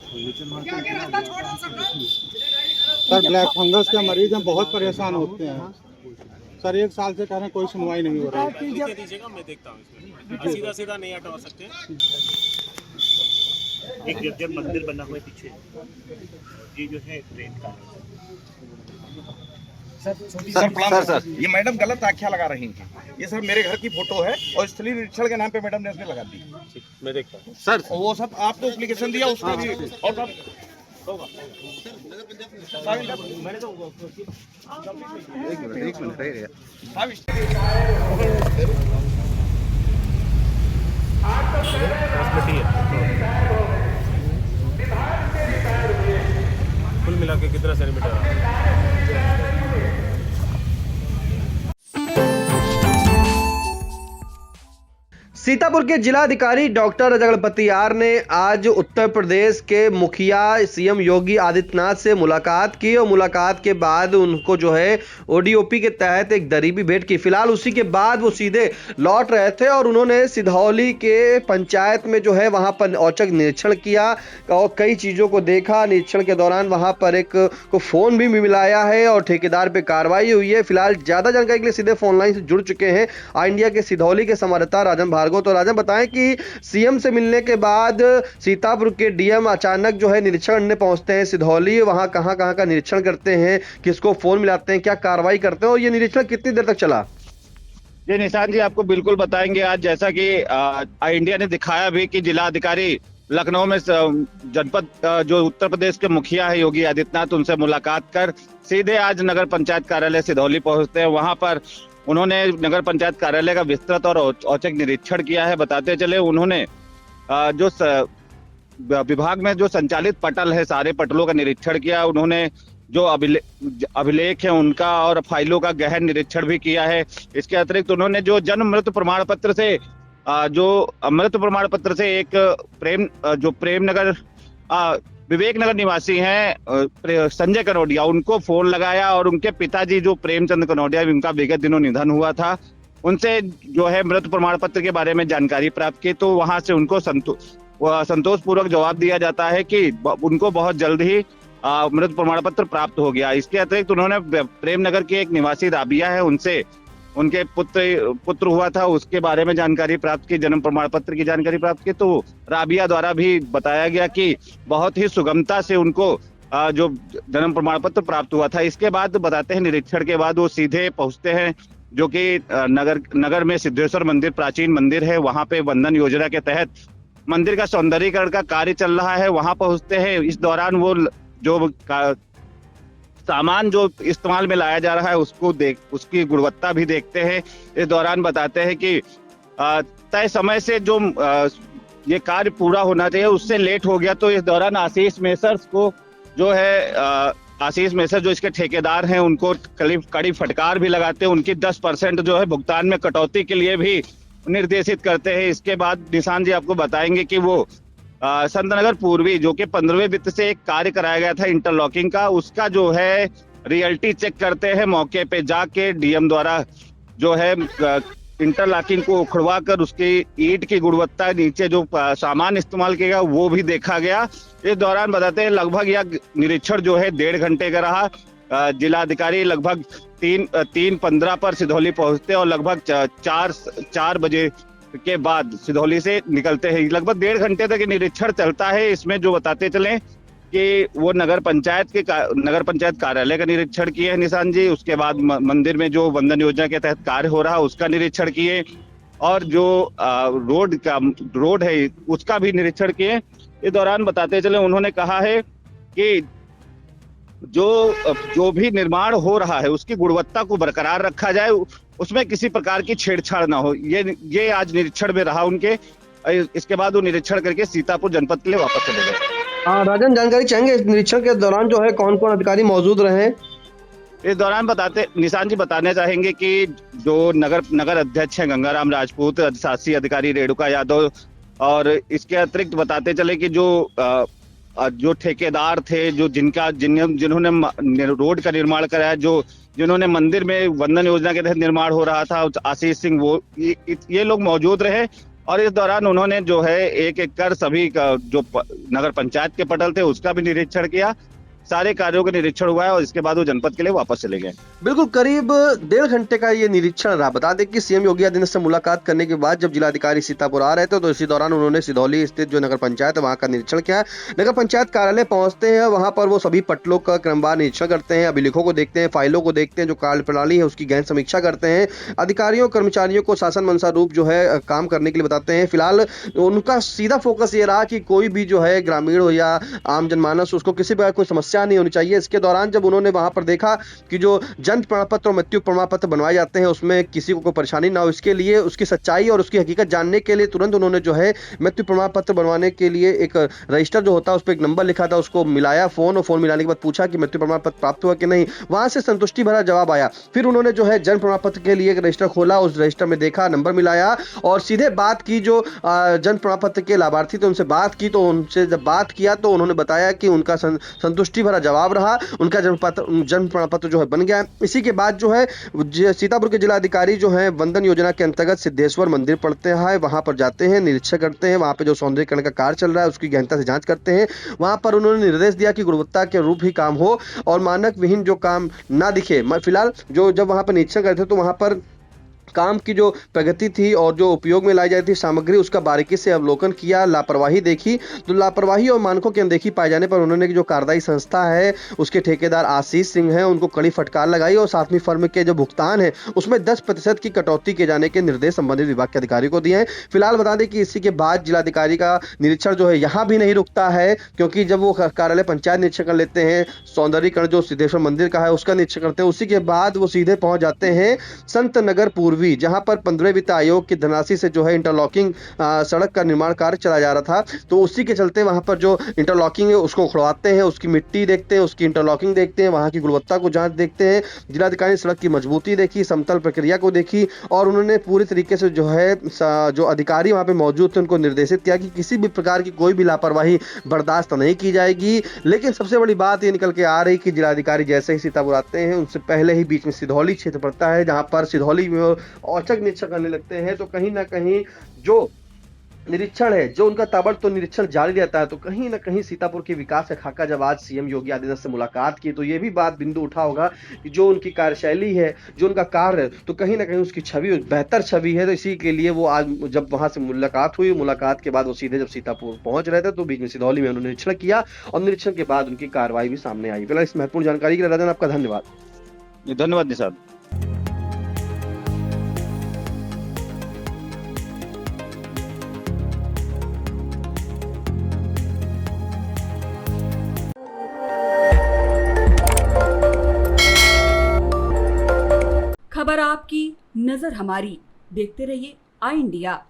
Sir black fungus के मरीज हम बहुत परेशान होते हैं सर। 1 साल से कह रहे हैं, कोई सुनवाई नहीं हो रही है। दीजिएगा, मैं देखता हूँ इसमें। सीधा सीधा नहीं हटवा सकते। एक जब मंदिर बना हुआ है पीछे, ये जो है ट्रेन का सर ये मैडम गलत आख्या लगा रही हैं। ये सर मेरे घर की फोटो है और स्थलीय निरीक्षण के नाम पे मैडम ने इसमें लगा दी। मैं देखता हूँ सर वो सब आपको एप्लीकेशन दिया उसका भी और सब मैंने तो एक मिनट रह गया। कुल मिला के कितना सेंटीमीटर है? सीतापुर के जिलाधिकारी डॉक्टर रजगणपति आर ने आज उत्तर प्रदेश के मुखिया सीएम योगी आदित्यनाथ से मुलाकात की और मुलाकात के बाद उनको जो है ओडीओपी के तहत एक दरी भी भेंट की। फिलहाल उसी के बाद वो सीधे लौट रहे थे और उन्होंने सिधौली के पंचायत में जो है वहां पर औचक निरीक्षण किया और कई चीजों को देखा। निरीक्षण के दौरान वहां पर एक को फोन भी मिलाया है और ठेकेदार पे कार्रवाई हुई है। फिलहाल ज्यादा जानकारी के लिए सीधे फोन लाइन से जुड़ चुके हैं इंडिया के सिधौली के संवाददाता राजन भार्गव। तो राजन बताएं कि सीएम से मिलने के बाद सीतापुर के डीएम अचानक जो है निरीक्षण करने पहुंचते हैं सिधौली, वहां कहां का निरीक्षण करते हैं, किसको फोन मिलाते हैं, क्या कार्रवाई करते हैं और ये निरीक्षण कितनी देर तक चला? जी निशान जी आपको बिल्कुल बताएंगे। आज जैसा कि इंडिया ने दिखाया भी कि जिलाधिकारी लखनऊ में जनपद जो उत्तर प्रदेश के मुखिया है योगी आदित्यनाथ, उनसे मुलाकात कर सीधे आज नगर पंचायत कार्यालय सिधौली पहुंचते हैं। वहां पर उन्होंने नगर पंचायत कार्यालय का विस्तृत और औचक निरीक्षण किया है। बताते चले उन्होंने जो विभाग में जो संचालित पटल है सारे पटलों का निरीक्षण किया। उन्होंने जो अभिलेख है उनका और फाइलों का गहन निरीक्षण भी किया है। इसके अतिरिक्त उन्होंने जो जन्म मृत्यु प्रमाण पत्र से एक प्रेमनगर विवेक नगर निवासी हैं संजय कनौडिया, उनको फोन लगाया और उनके पिताजी जो प्रेमचंद कनौडिया, उनका विगत दिनों निधन हुआ था, उनसे जो है मृत्यु प्रमाण पत्र के बारे में जानकारी प्राप्त की। तो वहां से उनको संतोषपूर्वक जवाब दिया जाता है कि उनको बहुत जल्द ही मृत्यु प्रमाण पत्र प्राप्त हो गया। इसके अतिरिक्त उन्होंने प्रेमनगर की एक निवासी राबिया है, उनसे उनके पुत्र हुआ था उसके बारे में जानकारी प्राप्त की, जन्म प्रमाण पत्र की जानकारी प्राप्त की। तो राबिया द्वारा भी बताया गया कि बहुत ही सुगमता से उनको जो जन्म प्रमाण पत्र प्राप्त हुआ था। इसके बाद बताते हैं निरीक्षण के बाद वो सीधे पहुंचते हैं जो कि नगर में सिद्धेश्वर मंदिर प्राचीन मंदिर है, वहां पे वंदन योजना के तहत मंदिर का सौंदर्यीकरण का कार्य चल रहा है, वहां पहुंचते हैं। इस दौरान वो जो सामान जो इस्तेमाल में लाया जा रहा है उसकी गुणवत्ता भी देखते हैं। इस दौरान बताते हैं कि तय समय से जो ये कार्य पूरा होना चाहिए उससे लेट हो गया। तो इस दौरान आशीष मेसर्स को जो है आशीष मेसर जो इसके ठेकेदार हैं उनको कड़ी फटकार भी लगाते हैं, उनकी 10% जो है भुगतान में कटौती के लिए भी निर्देशित करते हैं। इसके बाद निशान जी आपको बताएंगे कि वो संतनगर पूर्वी जो कि 15वें वित्त से एक कार्य कराया गया था इंटरलॉकिंग का, उसका जो है रियलिटी चेक करते हैं। मौके पे जाके डीएम द्वारा जो है इंटरलॉकिंग को उखड़वा कर उसकी ईंट की गुणवत्ता, नीचे जो सामान इस्तेमाल किया गया वो भी देखा गया। इस दौरान बताते हैं लगभग यह निरीक्षण जो है 1.5 घंटे का रहा। जिलाधिकारी लगभग 3:15 पर सिधौली पहुंचते और लगभग 4 बजे के बाद सिधौली से निकलते हैं। लगभग 1.5 घंटे तक निरीक्षण चलता है। इसमें जो बताते चले कि वो नगर पंचायत कार्यालय का निरीक्षण किए हैं निशान जी, उसके बाद मंदिर में जो वंदन योजना के तहत कार्य हो रहा है उसका निरीक्षण किए और जो रोड है उसका भी निरीक्षण किए। इस दौरान बताते चले उन्होंने कहा है कि जो भी निर्माण हो रहा है उसकी गुणवत्ता को बरकरार रखा जाए, उसमें किसी प्रकार की छेड़छाड़ ना हो। ये आज निरीक्षण में रहा उनके। इसके बाद वो निरीक्षण करके सीतापुर जनपद के लिए वापस चले गए। राजन जानकारी चाहेंगे इस निरीक्षण के दौरान जो है कौन कौन अधिकारी मौजूद रहे? इस दौरान निशान जी बताने चाहेंगे कि जो नगर अध्यक्ष हैं गंगाराम राजपूत, शासी अधिकारी रेणुका यादव, और इसके अतिरिक्त बताते चले कि जो ठेकेदार थे जिन्होंने रोड का निर्माण कराया, जिन्होंने मंदिर में वंदन योजना के तहत निर्माण हो रहा था, आशीष सिंह, ये लोग मौजूद रहे और इस दौरान उन्होंने जो है एक एक कर सभी का जो नगर पंचायत के पटल थे उसका भी निरीक्षण किया, सारे कार्यों का निरीक्षण हुआ है और इसके बाद वो जनपद के लिए वापस चले गए। बिल्कुल करीब 1.5 घंटे का ये निरीक्षण रहा। बता दें कि सीएम योगी आदित्यनाथ से मुलाकात करने के बाद जब जिलाधिकारी सीतापुर आ रहे थे तो इसी दौरान उन्होंने सिधौली स्थित जो नगर पंचायत है वहां का निरीक्षण किया। नगर पंचायत कार्यालय पहुंचते हैं, वहां पर वो सभी पटलों का क्रमवार निरीक्षण करते हैं, अभिलेखों को देखते हैं, फाइलों को देखते हैं, जो कार्य प्रणाली है उसकी गहन समीक्षा करते हैं, अधिकारियों कर्मचारियों को शासन मनसा रूप जो है काम करने के लिए बताते हैं। फिलहाल उनका सीधा फोकस ये रहा कि कोई भी जो है ग्रामीण हो या आम जनमानस उसको किसी प्रकार कोई समस्या नहीं होनी चाहिए। इसके दौरान जब उन्होंने वहां पर देखा कि जो जन्म प्रमाण पत्र और मृत्यु प्रमाण पत्र बनवाए जाते हैं उसमें किसी को कोई परेशानी ना हो, इसके लिए उसकी सच्चाई और उसकी हकीकत जानने के लिए तुरंत उन्होंने जो है मृत्यु प्रमाण पत्र बनवाने के लिए एक रजिस्टर जो होता है उस पर एक नंबर लिखा था, उसको मिलाया फोन, और फोन मिलाने के बाद पूछा कि मृत्यु प्रमाण पत्र प्राप्त हुआ कि नहीं। वहां से संतुष्टि भरा जवाब आया। फिर उन्होंने जो है जन्म प्रमाण पत्र के लिए एक रजिस्टर खोला, उस रजिस्टर में देखा, नंबर मिलाया और सीधे बात की जो जन्म प्रमाण पत्र के लाभार्थी थे उनसे बात की। तो उनसे जब बात किया तो उन्होंने बताया कि उनका संतुष्टि भरा जवाब रहा, उनका जन्म प्रमाण पत्र जो है बन गया। इसी के बाद जो है सीतापुर के जिलाधिकारी जो है वंदन योजना के अंतर्गत सिद्धेश्वर मंदिर पड़ते हैं, वहां पर जाते हैं, निरीक्षण करते हैं, वहां पे जो सौंदर्यीकरण का कार्य चल रहा है उसकी गहनता से जांच करते हैं। वहां पर उन्होंने निर्देश दिया कि गुणवत्ता के रूप ही काम हो और मानक विहीन जो काम ना दिखे। फिलहाल जो जब वहां पर निरीक्षण करते तो वहां पर काम की जो प्रगति थी और जो उपयोग में लाई जाती थी सामग्री उसका बारीकी से अवलोकन किया, लापरवाही देखी। तो लापरवाही और मानकों की अनदेखी पाए जाने पर उन्होंने जो कार्यदायी संस्था है उसके ठेकेदार आशीष सिंह हैं उनको कड़ी फटकार लगाई और साथ में फर्म के जो भुगतान है उसमें 10% की कटौती किए जाने के निर्देश संबंधित विभाग के अधिकारी को दिए हैं। फिलहाल बता दें कि इसी के बाद जिलाधिकारी का निरीक्षण जो है यहाँ भी नहीं रुकता है, क्योंकि जब वो कार्यालय पंचायत निरीक्षण कर लेते हैं, सौंदर्यीकरण जो सिद्धेश्वर मंदिर का है उसका निरीक्षण करते हैं, उसी के बाद वो सीधे पहुंच जाते हैं संत नगर पूर्वी, जहां पर 15वें वित्त आयोग की धनराशि से जो है इंटरलॉकिंग सड़क का निर्माण कार्य चला जा रहा था। तो उसी के चलते वहां पर जो इंटरलॉकिंग है उसको खुड़वाते हैं, उसकी मिट्टी देखते हैं, उसकी इंटरलॉकिंग देखते हैं, वहां की गुणवत्ता को जांच देखते हैं। जिलाधिकारी ने सड़क की मजबूती देखी, समतल प्रक्रिया को देखी और उन्होंने पूरी तरीके से जो है जो अधिकारी वहां पे मौजूद थे उनको निर्देशित किया कि किसी भी प्रकार की कोई भी लापरवाही बर्दाश्त नहीं की जाएगी। लेकिन सबसे बड़ी बात ये निकल के आ रही कि जिलाधिकारी जैसे ही सीतापुर आते हैं उनसे पहले ही बीच में सिधौली क्षेत्र पड़ता है, जहां पर सिधौली में औचक निरीक्षण करने लगते हैं। तो कहीं ना कहीं जो निरीक्षण है, जो उनका ताबड़तोड़ निरीक्षण जारी रहता है, तो कहीं ना कहीं सीतापुर के विकास का खाका जब आज सीएम योगी आदित्यनाथ से मुलाकात की तो ये भी बात बिंदु उठा होगा कि जो उनकी कार्यशैली है, जो उनका कार्य है, तो कहीं ना कहीं उसकी छवि बेहतर छवि है। तो इसी के लिए वो आज जब वहां से मुलाकात हुई, मुलाकात के बाद वो सीधे जब सीतापुर पहुंच रहे थे तो बीच में सिधौली में उन्होंने निरीक्षण किया और निरीक्षण के बाद उनकी कार्रवाई भी सामने आई। फिलहाल इस महत्वपूर्ण जानकारी के लिए राजन आपका धन्यवाद। धन्यवाद निषाद। खबर आपकी, नजर हमारी। देखते रहिए आई इंडिया।